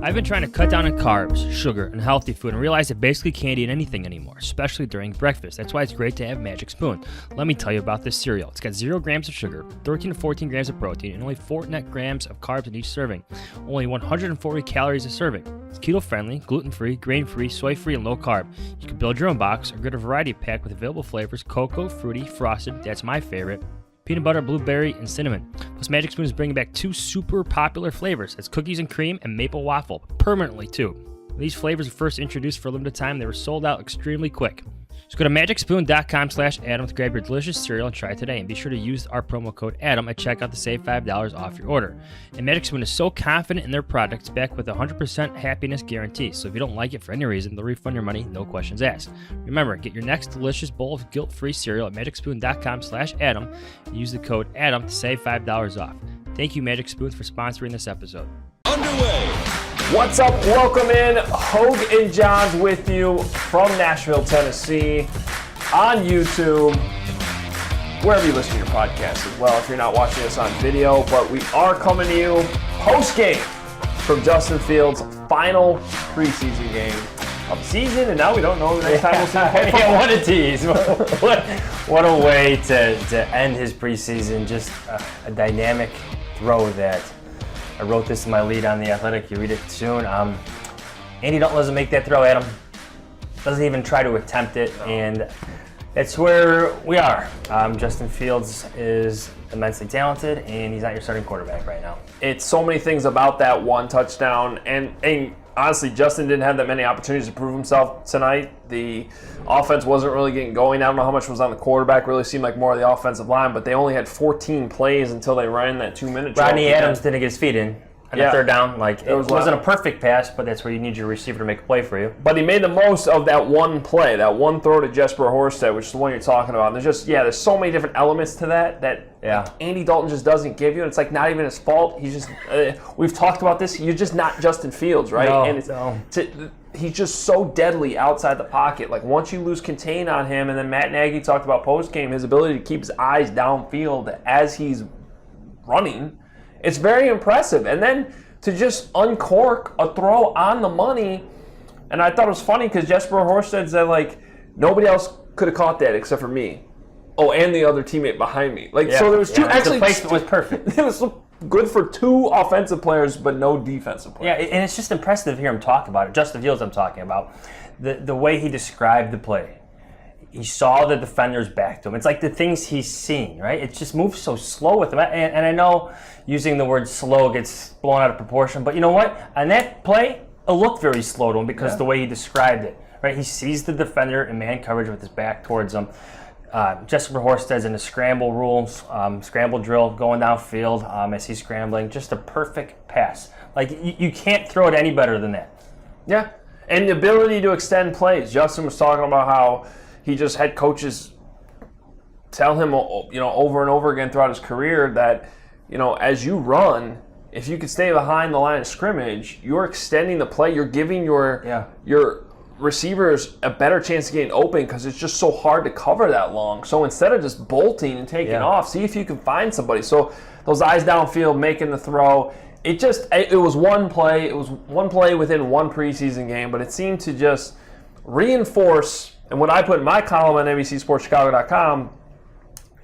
I've been trying to cut down on carbs, sugar, and healthy food and realized I basically can't eat anything anymore, especially during breakfast. That's why it's great to have Magic Spoon. Let me tell you about this cereal. It's got 0 grams of sugar, 13 to 14 grams of protein, and only 4 net grams of carbs in each serving. Only 140 calories a serving. It's keto-friendly, gluten-free, grain-free, soy-free, and low-carb. You can build your own box or get a variety pack with available flavors: cocoa, fruity, frosted, that's my favorite, peanut butter, blueberry, and cinnamon. Plus, Magic Spoon is bringing back 2 super popular flavors. It's cookies and cream and maple waffle, permanently too. When these flavors were first introduced for a limited time, they were sold out extremely quick. So go to magicspoon.com/Adam to grab your delicious cereal and try it today. And be sure to use our promo code ADAM at checkout to save $5 off your order. And Magic Spoon is so confident in their products, backed with a 100% happiness guarantee. So if you don't like it for any reason, they'll refund your money, no questions asked. Remember, get your next delicious bowl of guilt-free cereal at magicspoon.com/Adam and use the code ADAM to save $5 off. Thank you, Magic Spoon, for sponsoring this episode. Underway. What's up? Welcome in. Hoge Jahns with you from Nashville, Tennessee, on YouTube, wherever you listen to your podcast as well, if you're not watching us on video. But we are coming to you post-game from Justin Fields' final preseason game of the season, and now we don't know the next time we'll see him. Yeah, what a tease. What a way to end his preseason. Just a dynamic throw that I wrote this in my lead on The Athletic. You read it soon. Andy Dalton doesn't make that throw, Adam. Doesn't even try to attempt it, and that's where we are. Justin Fields is immensely talented, and he's not your starting quarterback right now. It's so many things about that one touchdown, and honestly, Justin didn't have that many opportunities to prove himself tonight. The offense wasn't really getting going. I don't know how much was on the quarterback. Really seemed like more of the offensive line, but they only had 14 plays until they ran that 2-minute drill. Rodney Adams didn't get his feet in on the third down. Like, it wasn't a perfect pass, but that's where you need your receiver to make a play for you. But he made the most of that one play, that one throw to Jesper Horsted, which is the one you're talking about. And there's so many different elements to that like Andy Dalton just doesn't give you. And it's like not even his fault. He's just, we've talked about this. You're just not Justin Fields, right? He's just so deadly outside the pocket. Like, once you lose contain on him, and then Matt Nagy talked about post-game, his ability to keep his eyes downfield as he's running, it's very impressive. And then to just uncork a throw on the money, and I thought it was funny because Jesper Horsted said, like, nobody else could have caught that except for me. Oh, and the other teammate behind me. So there was two. Actually, the placement was perfect. It was good for 2 offensive players, but no defensive players. Yeah, and it's just impressive to hear him talk about it. Justin Fields, I'm talking about. The way he described the play. He saw the defenders back to him. It's like the things he's seeing, right? It just moves so slow with him. And I know using the word slow gets blown out of proportion, but you know what? On that play, it looked very slow to him because the way he described it, right? He sees the defender in man coverage with his back towards him. Jesper Horsted's in the scramble rules, scramble drill, going downfield as he's scrambling. Just a perfect pass. Like, you can't throw it any better than that. Yeah, and the ability to extend plays. Justin was talking about how he just had coaches tell him, over and over again throughout his career that, as you run, if you can stay behind the line of scrimmage, you're extending the play. You're giving your receivers a better chance of getting open because it's just so hard to cover that long. So instead of just bolting and taking off, see if you can find somebody. So those eyes downfield, making the throw. It was one play. It was one play within one preseason game, but it seemed to just reinforce. And what I put in my column on NBCSportsChicago.com,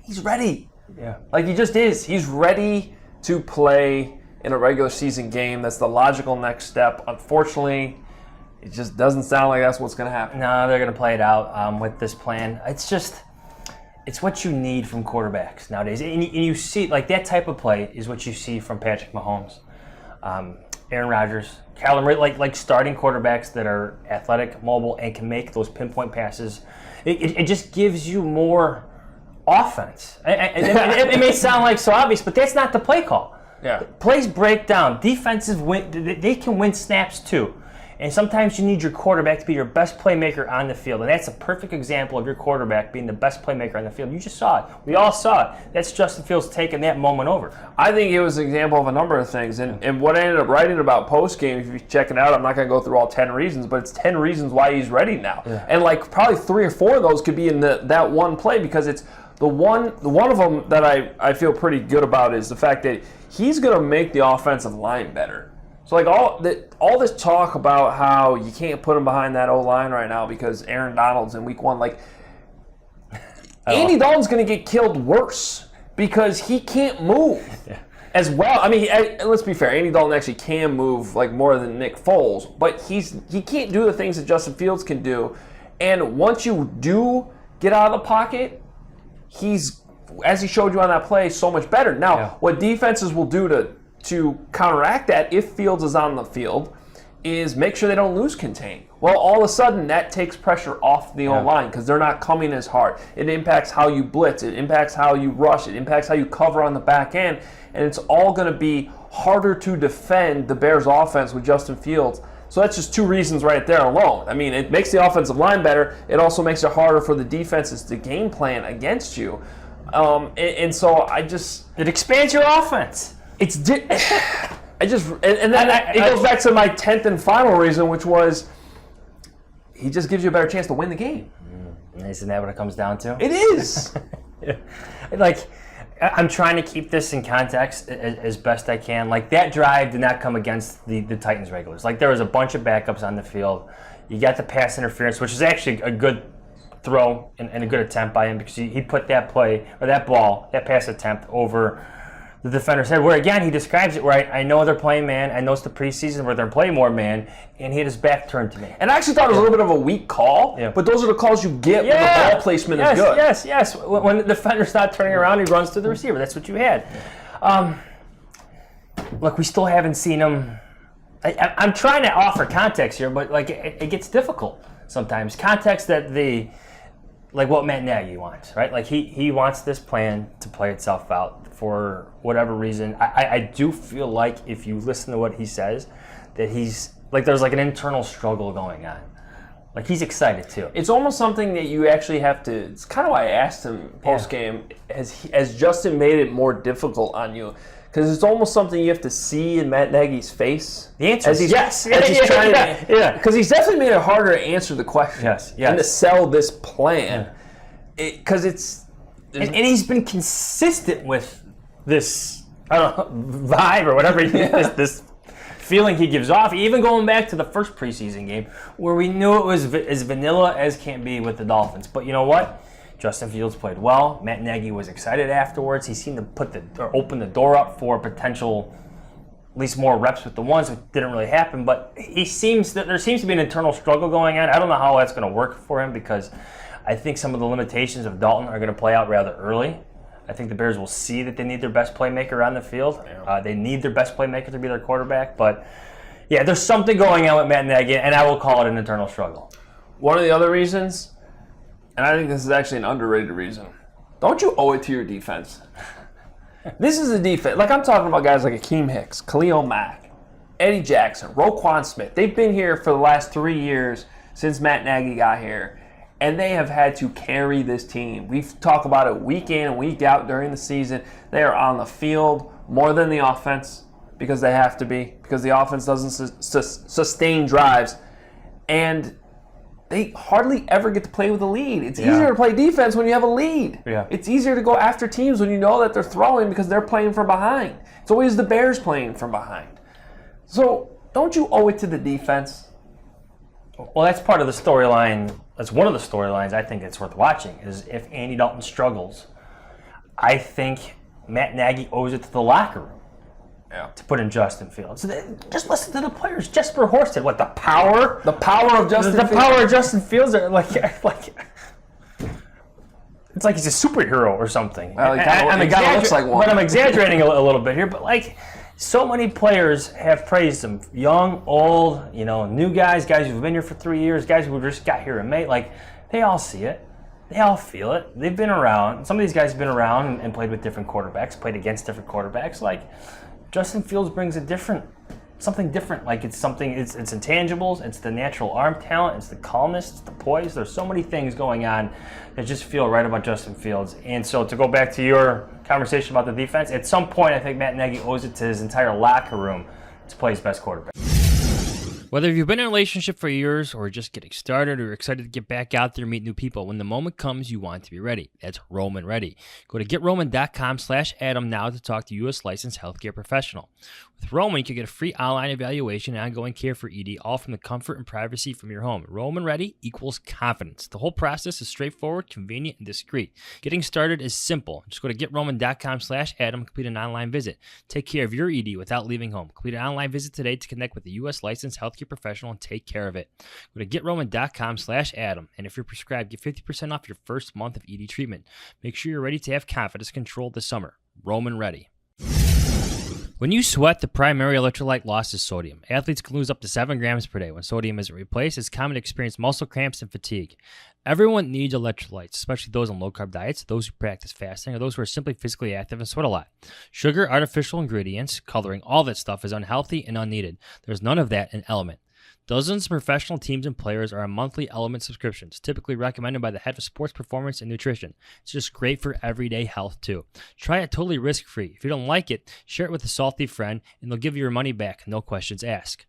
he's ready. Yeah. Like, he just is. He's ready to play in a regular season game. That's the logical next step. Unfortunately, it just doesn't sound like that's what's going to happen. No, they're going to play it out with this plan. It's what you need from quarterbacks nowadays. And you see, like, that type of play is what you see from Patrick Mahomes, Aaron Rodgers, Kyler Murray, like starting quarterbacks that are athletic, mobile, and can make those pinpoint passes. It just gives you more offense. It may sound like so obvious, but that's not the play call. Yeah. Plays break down. Defenses win. They can win snaps too. And sometimes you need your quarterback to be your best playmaker on the field. And that's a perfect example of your quarterback being the best playmaker on the field. You just saw it. We all saw it. That's Justin Fields taking that moment over. I think it was an example of a number of things. And what I ended up writing about post-game, if you check it out, I'm not going to go through all 10 reasons, but it's 10 reasons why he's ready now. Yeah. And like probably 3 or 4 of those could be in that one play, because it's the one of them that I feel pretty good about is the fact that he's going to make the offensive line better. So like all this talk about how you can't put him behind that O-line right now because Aaron Donald's in week 1, like Andy Dalton's going to get killed worse because he can't move as well. I mean, let's be fair. Andy Dalton actually can move like more than Nick Foles, but he can't do the things that Justin Fields can do. And once you do get out of the pocket, he's, as he showed you on that play, so much better. Now, what defenses will do to counteract that if Fields is on the field is make sure they don't lose contain. Well, all of a sudden, that takes pressure off the O-line because they're not coming as hard. It impacts how you blitz. It impacts how you rush. It impacts how you cover on the back end. And it's all going to be harder to defend the Bears' offense with Justin Fields. So that's just 2 reasons right there alone. I mean, it makes the offensive line better. It also makes it harder for the defenses to game plan against you. And so it expands your offense. It goes back to my 10th and final reason, which was he just gives you a better chance to win the game. Isn't that what it comes down to? It is. Like, I'm trying to keep this in context as best I can. Like, that drive did not come against the Titans regulars. Like, there was a bunch of backups on the field. You got the pass interference, which is actually a good throw and a good attempt by him because he put that pass attempt over the defender's head, where again he describes it where I know they're playing man, I know it's the preseason where they're playing more man, and he had his back turned to me. And I actually thought it was a little bit of a weak call, but those are the calls you get when the ball placement is good. Yes. When the defender's not turning around, he runs to the receiver. That's what you had. Look, we still haven't seen him. I'm trying to offer context here, but like it gets difficult sometimes. Context that like what Matt Nagy wants, right? Like he wants this plan to play itself out for whatever reason. I do feel like if you listen to what he says, that he's like there's like an internal struggle going on. Like he's excited too. It's almost something that you actually have to. It's kind of why I asked him post game. Has Justin made it more difficult on you? Because it's almost something you have to see in Matt Nagy's face. The answer is yes. Because he's definitely made it harder to answer the question. Yes. And to sell this plan. Because And he's been consistent with this, I don't know, vibe or whatever, this feeling he gives off. Even going back to the first preseason game where we knew it was as vanilla as can be with the Dolphins. But you know what? Justin Fields played well. Matt Nagy was excited afterwards. He seemed to open the door up for potential, at least more reps with the ones. It didn't really happen, but there seems to be an internal struggle going on. I don't know how that's going to work for him because I think some of the limitations of Dalton are going to play out rather early. I think the Bears will see that they need their best playmaker on the field. They need their best playmaker to be their quarterback. But, yeah, there's something going on with Matt Nagy, and I will call it an internal struggle. One of the other reasons, and I think this is actually an underrated reason, don't you owe it to your defense? This is a defense. Like, I'm talking about guys like Akeem Hicks, Khalil Mack, Eddie Jackson, Roquan Smith. They've been here for the last 3 years since Matt Nagy got here. And they have had to carry this team. We've talked about it week in and week out during the season. They are on the field more than the offense because they have to be, because the offense doesn't sustain drives. And they hardly ever get to play with a lead. It's easier to play defense when you have a lead. It's easier to go after teams when you know that they're throwing because they're playing from behind. It's always the Bears playing from behind. So don't you owe it to the defense? Well, that's part of the storyline. That's one of the storylines I think it's worth watching is if Andy Dalton struggles, I think Matt Nagy owes it to the locker room to put in Justin Fields. So just listen to the players. Jesper Horsted, what, the power of Justin Fields? The power of Justin Fields are like it's like he's a superhero or something. Well, he guy looks like one. But I'm exaggerating a little bit here, but like so many players have praised him. Young, old, new guys who've been here for 3 years, guys who just got here in May. Like, they all see it. They all feel it. They've been around. Some of these guys have been around and played with different quarterbacks, played against different quarterbacks. Like, Justin Fields brings something different. Like, it's intangibles. It's the natural arm talent. It's the calmness. It's the poise. There's so many things going on that just feel right about Justin Fields. And so to go back to your conversation about the defense, at some point I think Matt Nagy owes it to his entire locker room to play his best quarterback. Whether you've been in a relationship for years or just getting started or excited to get back out there and meet new people, when the moment comes, you want to be ready. That's Roman Ready. Go to GetRoman.com/Adam now to talk to U.S. licensed healthcare professional. With With Roman, you can get a free online evaluation and ongoing care for ED, all from the comfort and privacy from your home. Roman Ready equals confidence. The whole process is straightforward, convenient, and discreet. Getting started is simple. Just go to GetRoman.com/Adam and complete an online visit. Take care of your ED without leaving home. Complete an online visit today to connect with a U.S. licensed healthcare professional and take care of it. Go to GetRoman.com/Adam, and if you're prescribed, get 50% off your first month of ED treatment. Make sure you're ready to have confidence control this summer. Roman Ready. When you sweat, the primary electrolyte loss is sodium. Athletes can lose up to 7 grams per day. When sodium isn't replaced, it's common to experience muscle cramps and fatigue. Everyone needs electrolytes, especially those on low-carb diets, those who practice fasting, or those who are simply physically active and sweat a lot. Sugar, artificial ingredients, coloring, all that stuff is unhealthy and unneeded. There's none of that in Element. Dozens of professional teams and players are on monthly Element subscriptions, typically recommended by the head of sports performance and nutrition. It's just great for everyday health, too. Try it totally risk-free. If you don't like it, share it with a salty friend, and they'll give you your money back, no questions asked.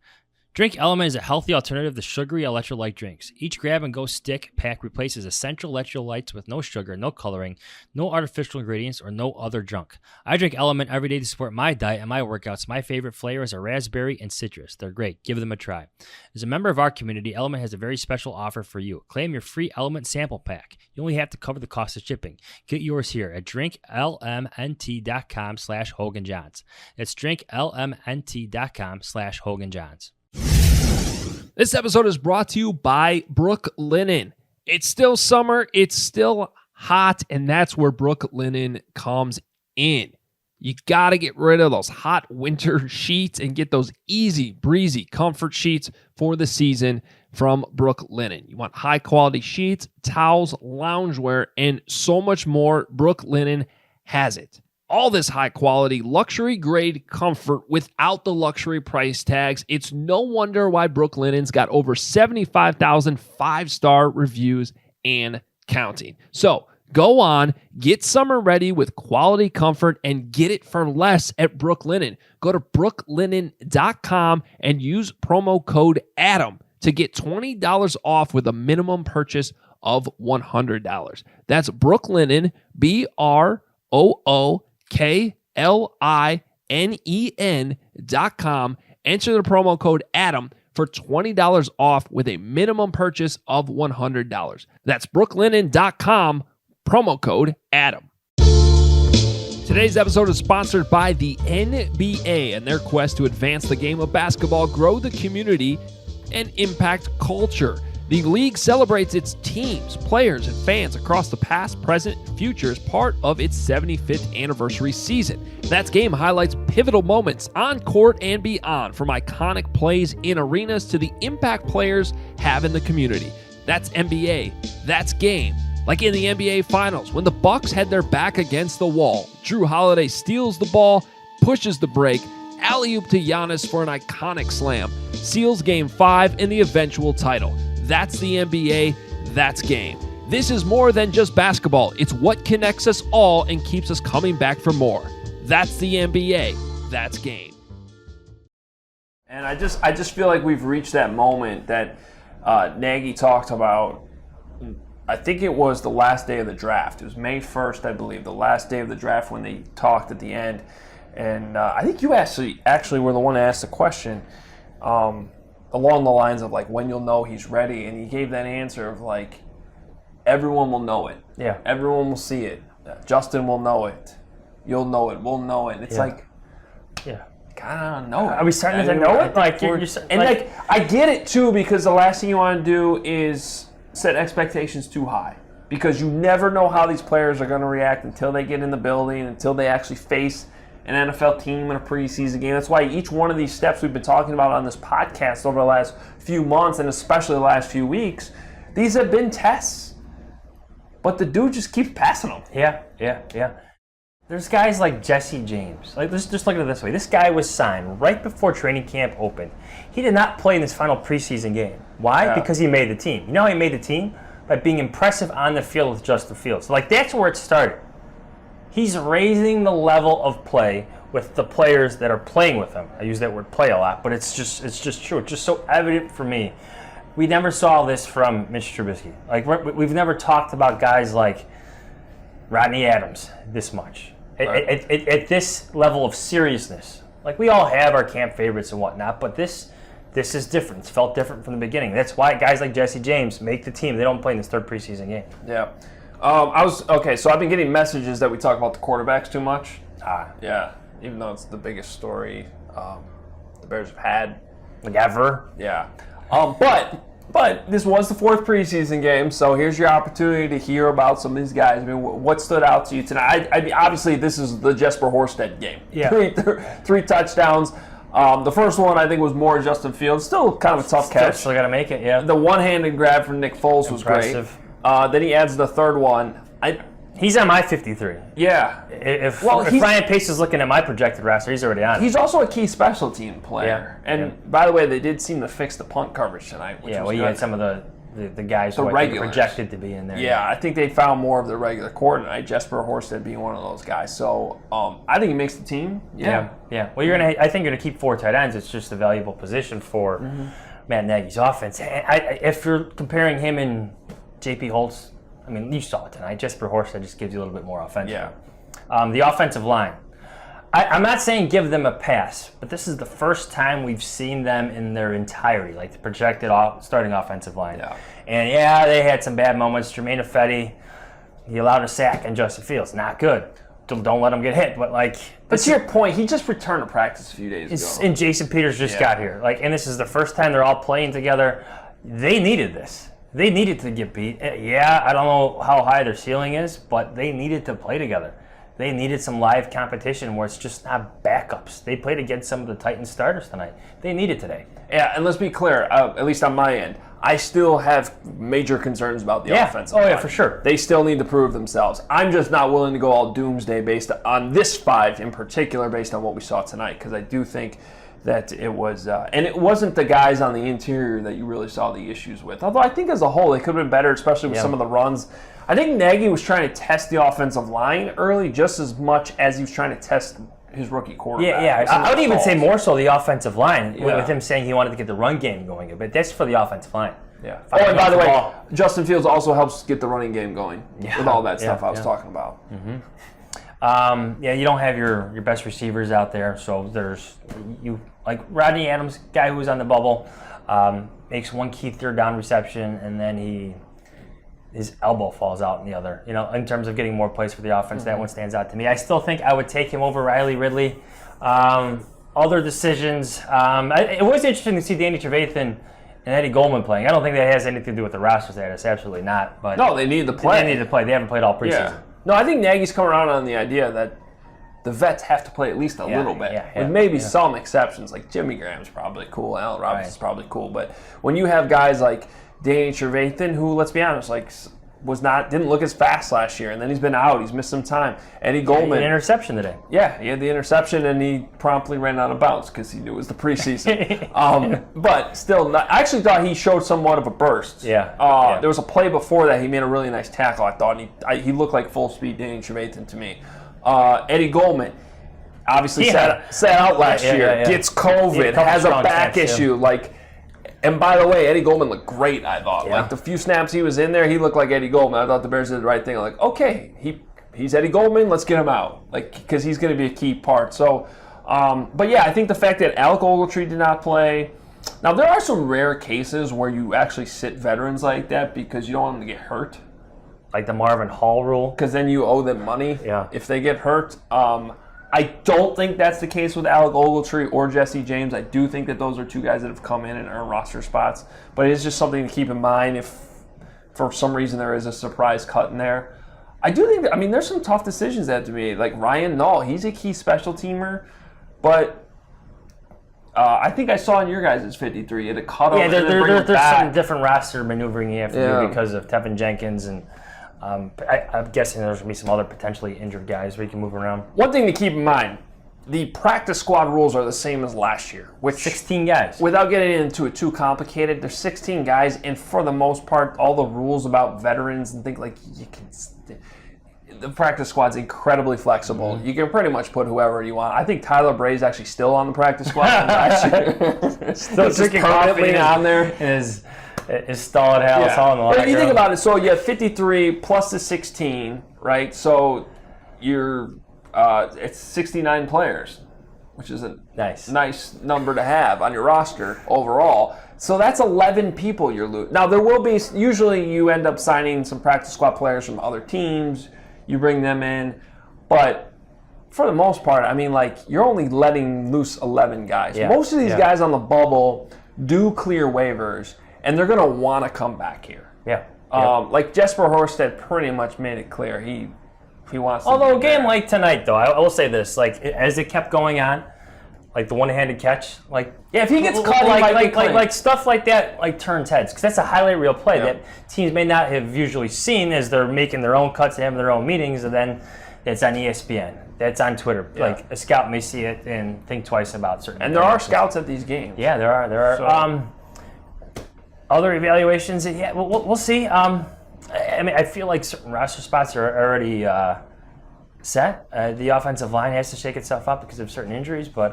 Drink Element is a healthy alternative to sugary electrolyte drinks. Each grab-and-go stick pack replaces essential electrolytes with no sugar, no coloring, no artificial ingredients, or no other junk. I drink Element every day to support my diet and my workouts. My favorite flavors are raspberry and citrus. They're great. Give them a try. As a member of our community, Element has a very special offer for you. Claim your free Element sample pack. You only have to cover the cost of shipping. Get yours here at drinklmnt.com/Hoge Jahns. That's drinklmnt.com/Hoge Jahns. This episode is brought to you by Brooklinen. It's still summer, it's still hot, and that's where Brooklinen comes in. You got to get rid of those hot winter sheets and get those easy, breezy comfort sheets for the season from Brooklinen. You want high-quality sheets, towels, loungewear, and so much more. Brooklinen has it. All this high-quality, luxury-grade comfort without the luxury price tags. It's no wonder why Brooklinen's got over 75,000 five-star reviews and counting. So go on, get summer ready with quality comfort and get it for less at Brooklinen. Go to brooklinen.com and use promo code ADAM to get $20 off with a minimum purchase of $100. That's Brooklinen, BROOKLINEN.com. Enter the promo code ADAM for $20 off with a minimum purchase of $100. That's brooklinen.com, promo code ADAM. Today's episode is sponsored by the NBA and their quest to advance the game of basketball, grow the community, and impact culture. The league celebrates its teams, players, and fans across the past, present, and future as part of its 75th anniversary season. That's Game highlights pivotal moments on court and beyond, from iconic plays in arenas to the impact players have in the community. That's NBA. That's Game. Like in the NBA Finals, when the Bucks had their back against the wall, Drew Holiday steals the ball, pushes the break, alley-oop to Giannis for an iconic slam, seals Game 5 and the eventual title. That's the NBA, that's Game. This is more than just basketball. It's what connects us all and keeps us coming back for more. That's the NBA, that's Game. And I just feel like we've reached that moment that Nagy talked about. I think it was the last day of the draft. It was May 1st, I believe, the last day of the draft when they talked at the end. And I think you actually were the one to ask the question. Along the lines of like when you'll know he's ready, and he gave that answer of like everyone will know it. Yeah. Everyone will see it. Justin will know it. You'll know it. We'll know it. It's like, yeah, kind of know it. Are we starting to know it? Like, I get it too, because the last thing you want to do is set expectations too high, because you never know how these players are going to react until they get in the building, until they actually face an NFL team in a preseason game. That's why each one of these steps we've been talking about on this podcast over the last few months, and especially the last few weeks, these have been tests. But the dude just keeps passing them. Yeah. There's guys like Jesse James. Like, let's just look at it this way. This guy was signed right before training camp opened. He did not play in his final preseason game. Why? Yeah. Because he made the team. You know how he made the team? By being impressive on the field with Justin Fields. So, like, that's where it started. He's raising the level of play with the players that are playing with him. I use that word "play" a lot, but it's just true. It's just so evident for me. We never saw this from Mitch Trubisky. Like, we've never talked about guys like Rodney Adams this much. Right. At this level of seriousness. Like, we all have our camp favorites and whatnot, but this is different. It's felt different from the beginning. That's why guys like Jesse James make the team. They don't play in this third preseason game. Yeah. So I've been getting messages that we talk about the quarterbacks too much. Yeah. Even though it's the biggest story the Bears have had. Like, ever. Yeah. But this was the fourth preseason game, so here's your opportunity to hear about some of these guys. I mean, what stood out to you tonight? I mean, obviously, this is the Jesper Horsted game. Yeah. Three touchdowns. The first one, I think, was more Justin Fields. Still kind of a tough catch. Still got to make it, yeah. The one-handed grab from Nick Foles was great. Then he adds the third one. He's on my 53. Yeah. If Ryan Pace is looking at my projected roster, he's already on. He's also a key special team player. Yeah. And by the way, they did seem to fix the punt coverage tonight. Which was you good. had some of the guys who I think projected to be in there. Yeah, I think they found more of the regular core tonight. Jesper Horsted being one of those guys. So I think he makes the team. Yeah. Well, I think you're gonna keep 4 tight ends. It's just a valuable position for Matt Nagy's offense. If you're comparing him and J.P. Holtz, I mean, you saw it tonight. Jesper Horsted just gives you a little bit more offense. Yeah. The offensive line. I'm not saying give them a pass, but this is the first time we've seen them in their entirety, like the projected starting offensive line. Yeah. And they had some bad moments. Jermaine Ifedi, he allowed a sack on Justin Fields. Not good. Don't let him get hit. But to your point, he just returned to practice a few days ago. And Jason Peters just got here. And this is the first time they're all playing together. They needed this. They needed to get beat. Yeah, I don't know how high their ceiling is, but they needed to play together. They needed some live competition where it's just not backups. They played against some of the Titans starters tonight. They need it today. Yeah, and let's be clear, at least on my end, I still have major concerns about the offensive line. Yeah, for sure. They still need to prove themselves. I'm just not willing to go all doomsday based on this 5 in particular based on what we saw tonight, because I do think that it was, and it wasn't the guys on the interior that you really saw the issues with. Although I think as a whole, they could have been better, especially with some of the runs. I think Nagy was trying to test the offensive line early just as much as he was trying to test his rookie quarterback. I would even say more so the offensive line, with him saying he wanted to get the run game going. But that's for the offensive line. Yeah. And by the way, Justin Fields also helps get the running game going with all that stuff I was talking about. Mm-hmm. You don't have your best receivers out there, so there's like Rodney Adams, guy who was on the bubble, makes one key third down reception, and then his elbow falls out in the other. In terms of getting more plays for the offense, that one stands out to me. I still think I would take him over Riley Ridley. Other decisions, it was interesting to see Danny Trevathan and Eddie Goldman playing. I don't think that has anything to do with the roster status. Absolutely not. But no, they need to play. They need to play. They haven't played all preseason. Yeah. No, I think Nagy's come around on the idea that the vets have to play at least a little bit. With maybe some exceptions, like Jimmy Graham's probably cool, Allen Robinson's probably cool. But when you have guys like Danny Trevathan, who, let's be honest, didn't look as fast last year, and then he's been out. He's missed some time. Eddie Goldman. An interception today. Yeah, he had the interception, and he promptly ran out of bounds because he knew it was the preseason. But still, I actually thought he showed somewhat of a burst. There was a play before that he made a really nice tackle, I thought. And he looked like full-speed Danny Trevathan to me. Eddie Goldman, obviously sat out last year, gets COVID, has a back issue. And by the way, Eddie Goldman looked great, I thought. Yeah. The few snaps he was in there, he looked like Eddie Goldman. I thought the Bears did the right thing. Okay, he's Eddie Goldman, let's get him out. Because he's going to be a key part. So, but yeah, I think the fact that Alec Ogletree did not play. Now, there are some rare cases where you actually sit veterans like that because you don't want them to get hurt. Like the Marvin Hall rule. Because then you owe them money if they get hurt. I don't think that's the case with Alec Ogletree or Jesse James. I do think that those are two guys that have come in and earned roster spots. But it's just something to keep in mind if for some reason there is a surprise cut in there. I do think that, there's some tough decisions that have to be made. Like Ryan Nall, he's a key special teamer. But I think I saw in your guys' 53, it had cut him. Yeah, there's some different roster maneuvering you have to do because of Tevin Jenkins and I'm guessing there's going to be some other potentially injured guys where you can move around. One thing to keep in mind, the practice squad rules are the same as last year. Which 16 guys. Without getting into it too complicated, there's 16 guys, and for the most part, all the rules about veterans and things the practice squad's incredibly flexible. Mm-hmm. You can pretty much put whoever you want. I think Tyler Bray's actually still on the practice squad from last year. Still drinking coffee on there. Is stall at house on the line. But if you think about it, so you have 53 plus the 16, right? So you're it's 69 players. which is a nice number to have on your roster overall. So that's 11 people you're losing. Now, there will be, usually you end up signing some practice squad players from other teams. You bring them in. But for the most part, I mean, like, you're only letting loose 11 guys. Yeah. Most of these guys on the bubble do clear waivers, and they're going to want to come back here. Yeah. Like Jesper Horsted pretty much made it clear he wants to. Although a game like tonight, though, I will say this: like as it kept going on, like the one-handed catch, like if he gets caught, like stuff like that, like turns heads, because that's a highlight reel play that teams may not have usually seen as they're making their own cuts and having their own meetings, and then it's on ESPN, that's on Twitter. Yeah. Like a scout may see it and think twice about certain. And there are scouts at these games. Yeah, there are. So. Other evaluations, yeah, we'll see. I mean, I feel like certain roster spots are already set. The offensive line has to shake itself up because of certain injuries, but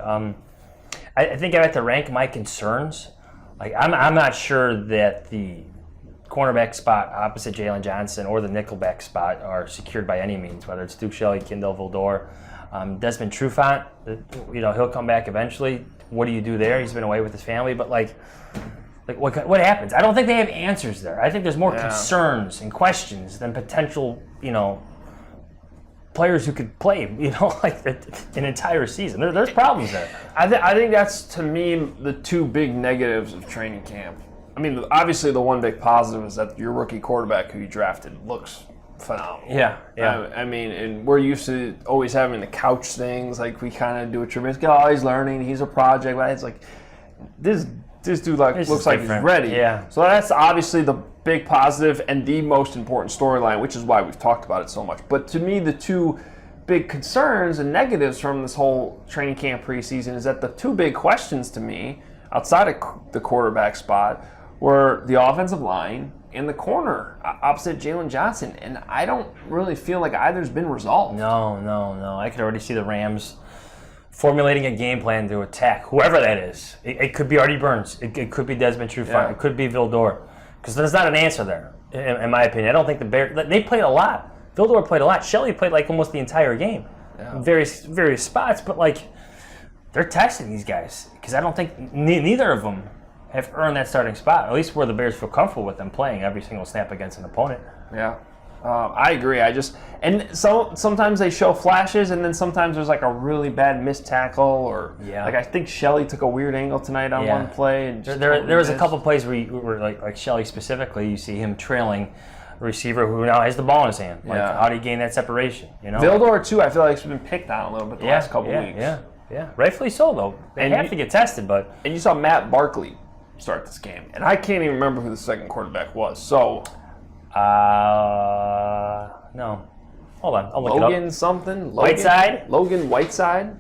I think I have to rank my concerns. Like, I'm not sure that the cornerback spot opposite Jalen Johnson or the nickelback spot are secured by any means, whether it's Duke Shelley, Kindle Vildor, Desmond Trufant. He'll come back eventually. What do you do there? He's been away with his family, but like what happens? I don't think they have answers there. I think there's more concerns and questions than potential, players who could play, like an entire season. There's problems there. I think that's, to me, the two big negatives of training camp. I mean, obviously the one big positive is that your rookie quarterback who you drafted looks phenomenal. Yeah. I mean, and we're used to always having the couch things, like we kind of do at Trubisky. Oh, he's learning. He's a project. But it's like this dude looks like he's ready. Yeah. So that's obviously the big positive and the most important storyline, which is why we've talked about it so much. But to me, the two big concerns and negatives from this whole training camp preseason is that the two big questions to me, outside of the quarterback spot, were the offensive line and the corner opposite Jalen Johnson. And I don't really feel like either's been resolved. No. I could already see the Rams formulating a game plan to attack whoever that is. It could be Artie Burns. It could be Desmond Trufant. Yeah. It could be Vildor. Because there's not an answer there, in my opinion. I don't think the Bears, they played a lot. Vildor played a lot. Shelley played like almost the entire game. Yeah. In various spots, but like they're testing these guys. Because I don't think neither of them have earned that starting spot, at least where the Bears feel comfortable with them playing every single snap against an opponent. Yeah. I agree. Sometimes they show flashes, and then sometimes there's like a really bad missed tackle, or like I think Shelley took a weird angle tonight on one play. And there was a couple plays where like Shelley specifically, you see him trailing a receiver who now has the ball in his hand. Like, how do you gain that separation? Vildor too, I feel like he's been picked on a little bit the last couple weeks. Yeah. Rightfully so, though. They have to get tested, but and you saw Matt Barkley start this game, and I can't even remember who the second quarterback was. So. No. Hold on. I'll look it up. Logan Whiteside.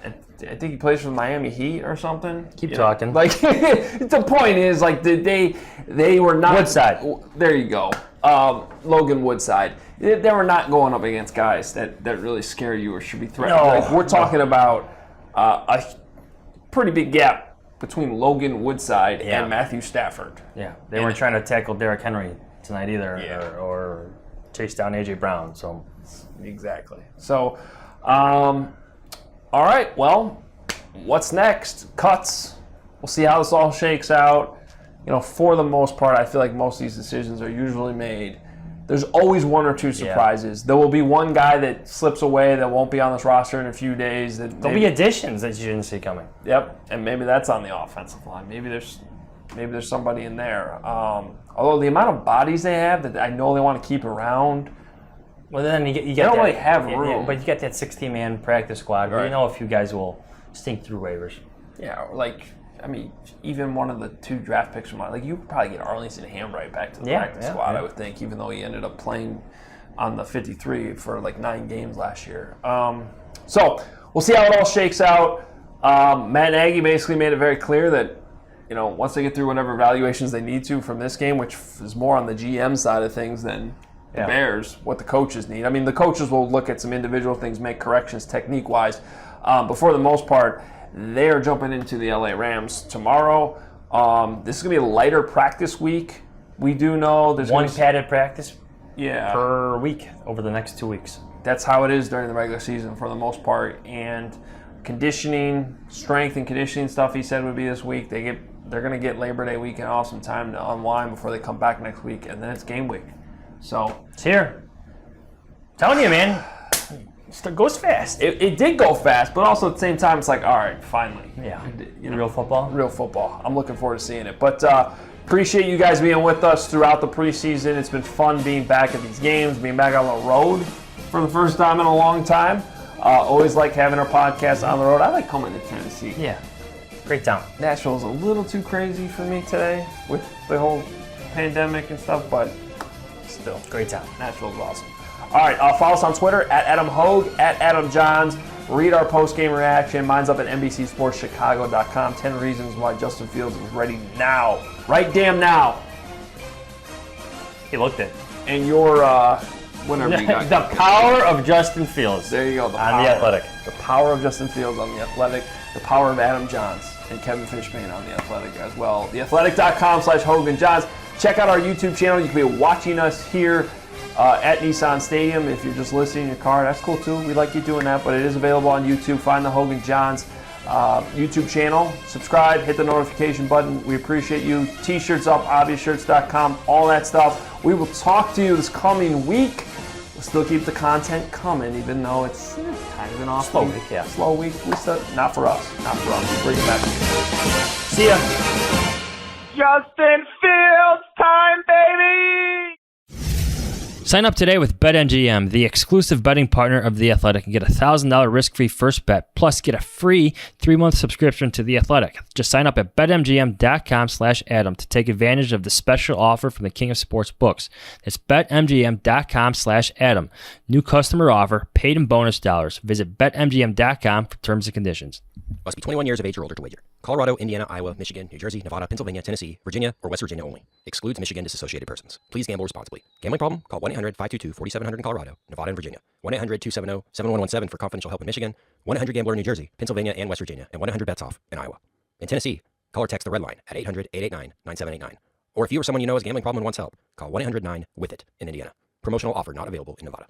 I think he plays for the Miami Heat or something. Keep talking. Like the point is, like they were not. Woodside. There you go. Logan Woodside. They were not going up against guys that really scare you or should be threatened. No. Like, we're talking about a pretty big gap between Logan Woodside and Matthew Stafford. Yeah, they weren't trying to tackle Derrick Henry tonight either, or chase down A.J. Brown. So exactly. So, all right. Well, what's next? Cuts. We'll see how this all shakes out. For the most part, I feel like most of these decisions are usually made. There's always one or two surprises. There will be one guy that slips away that won't be on this roster in a few days. There'll be additions that you didn't see coming. Yep, and maybe that's on the offensive line. Maybe there's somebody in there. Although the amount of bodies they have that I know they want to keep around. Well, then you get they don't really have room. But you got that 16-man practice squad where a few guys will stink through waivers. Yeah, even one of the two draft picks from you could probably get Arlington Hambright back to the practice squad, I would think, even though he ended up playing on the 53 for 9 games last year. So we'll see how it all shakes out. Matt Nagy basically made it very clear that once they get through whatever evaluations they need to from this game, which is more on the GM side of things than the Bears, what the coaches need. I mean, the coaches will look at some individual things, make corrections technique-wise, but for the most part, they are jumping into the LA Rams tomorrow. This is going to be a lighter practice week. We do know there's one padded practice per week over the next 2 weeks. That's how it is during the regular season for the most part. And conditioning, strength and conditioning stuff he said would be this week. They're going to get Labor Day weekend off some time to unwind before they come back next week, and then it's game week. So it's here. I'm telling you, man. It goes fast. It did go fast, but also at the same time, it's like, all right, finally. Yeah. Real football? Real football. I'm looking forward to seeing it. But appreciate you guys being with us throughout the preseason. It's been fun being back at these games, being back on the road for the first time in a long time. Always like having our podcast on the road. I like coming to Tennessee. Yeah. Great town. Nashville's a little too crazy for me today with the whole pandemic and stuff, but still. Great town. Nashville's awesome. All right, follow us on Twitter at Adam Hoge, at Adam Jahns. Read our post-game reaction. Mine's up at NBCSportsChicago.com. 10 reasons why Justin Fields is ready now. Right damn now. He looked it. And your, whatever you got. The power of Justin Fields. There you go. On The Athletic. The power of Justin Fields on The Athletic. The power of Adam Jahns and Kevin Fishman on The Athletic as well. TheAthletic.com/Hoge Jahns. Check out our YouTube channel. You can be watching us here at Nissan Stadium. If you're just listening in your car, that's cool too. We like you doing that, but it is available on YouTube. Find the Hoge Jahns YouTube channel. Subscribe, hit the notification button. We appreciate you. T-shirts up, obviousshirts.com, all that stuff. We will talk to you this coming week. We'll still keep the content coming, even though it's kind of an off slow week. Yeah. Slow week. Not for us. Not for us. We'll bring it back. See ya. Justin Fields time, baby! Sign up today with BetMGM, the exclusive betting partner of The Athletic, and get a $1,000 risk-free first bet, plus get a free 3-month subscription to The Athletic. Just sign up at BetMGM.com/Adam to take advantage of the special offer from the King of Sports Books. It's BetMGM.com/Adam. New customer offer, paid in bonus dollars. Visit BetMGM.com for terms and conditions. Must be 21 years of age or older to wager. Colorado, Indiana, Iowa, Michigan, New Jersey, Nevada, Pennsylvania, Tennessee, Virginia, or West Virginia only. Excludes Michigan disassociated persons. Please gamble responsibly. Gambling problem? Call 1-800-522-4700 in Colorado, Nevada, and Virginia. 1-800-270-7117 for confidential help in Michigan. 1-800-GAMBLER in New Jersey, Pennsylvania, and West Virginia. And 1-800-BETS-OFF in Iowa. In Tennessee, call or text the Red Line at 800-889-9789. Or if you or someone you know has a gambling problem and wants help, call 1-800-9-WITH-IT in Indiana. Promotional offer not available in Nevada.